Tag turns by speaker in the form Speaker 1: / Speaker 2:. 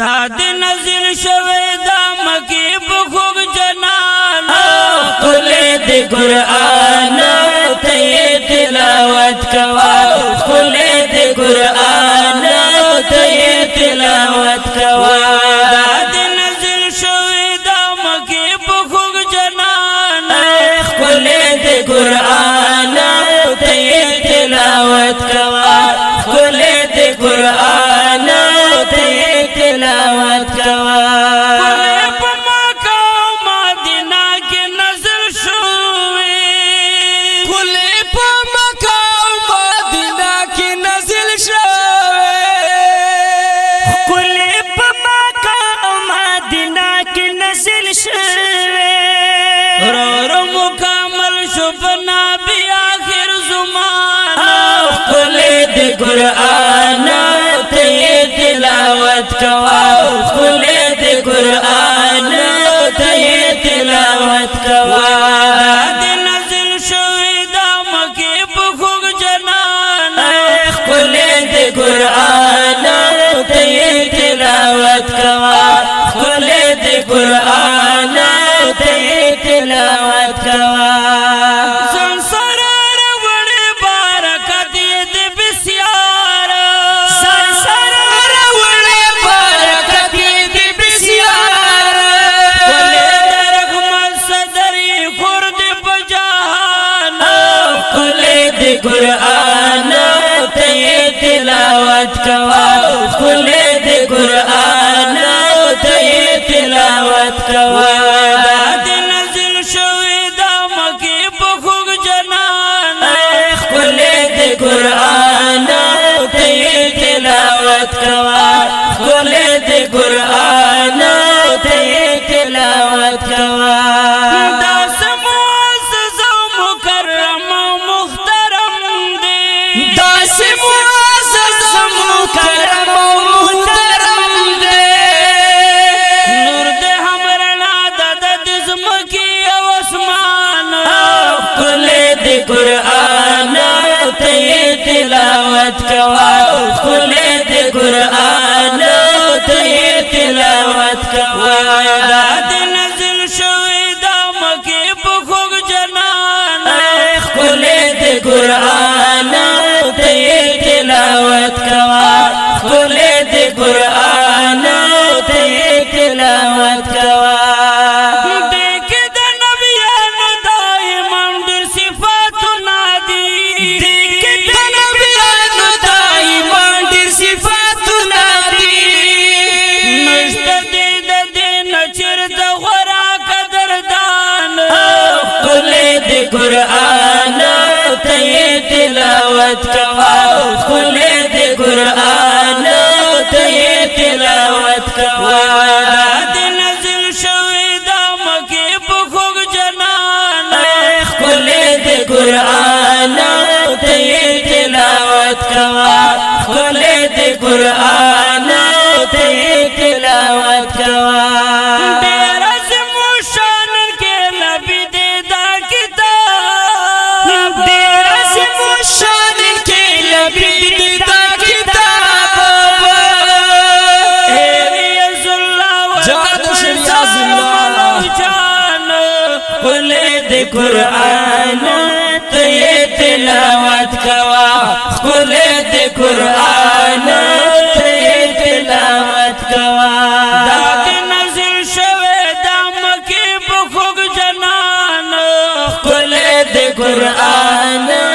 Speaker 1: تا دی نزل شوی دا مکی بخوگ جنان
Speaker 2: قل دی قرآن تی تلاوت کوا قل دی قرآن تی تلاوت کوا
Speaker 1: تا دی نزل شوی دا مکی بخوگ جنان
Speaker 2: قل دی قرآن تی تلاوت کوا قل دی قرآن تی تلاوت کوا
Speaker 1: رو مکمل شفنا بی آخر زمان
Speaker 2: قل دی قرآن تی تلاوت کوا قل دی قرآن تی تلاوت کوا
Speaker 1: دی نزل شوی دا مکی بخوگ جنان
Speaker 2: قل دی قرآن تی تلاوت کوا قل دی قرآن تی تلاوت کوا
Speaker 1: سنسرار وڑی بارکت دی بسیار
Speaker 2: سنسرار وڑی بارکت دی بسیار
Speaker 1: کلی درخمت صدری خورد بجہان
Speaker 2: قل دی قرآن تی تلاوت کوا قل دی قرآن تی تلاوت کوا قرآن تی تلاوت کوا قل دی قرآن تی تلاوت کوا
Speaker 1: داس معزز و مکرم و محترم دی
Speaker 2: داس معزز و مکرم و محترم دی
Speaker 1: نور دی ہمرنا دد دزمکی و اسمان
Speaker 2: قل دی قرآن تی تلاوت کوا قل دی قرآن تی تلاوت کوا
Speaker 1: دی نزل شوی دا مکی بخوگ جنان
Speaker 2: قل دی قرآن تی تلاوت کوا قل دی قرآن تی تلاوت کوا قرآن تی تلاوت کوا قل دی قرآن تی تلاوت کوا
Speaker 1: دی نزل شوی دا مکی بخوگ جنان
Speaker 2: قل دی قرآن تی تلاوت کوا قل دی قرآن تی تلاوت کوا قل دی قرآن تی تلاوت کوا قل دی قرآن تی تلاوت کوا
Speaker 1: دا دی نزل شوی دا مکی بخوگ جنان
Speaker 2: قل دی قرآن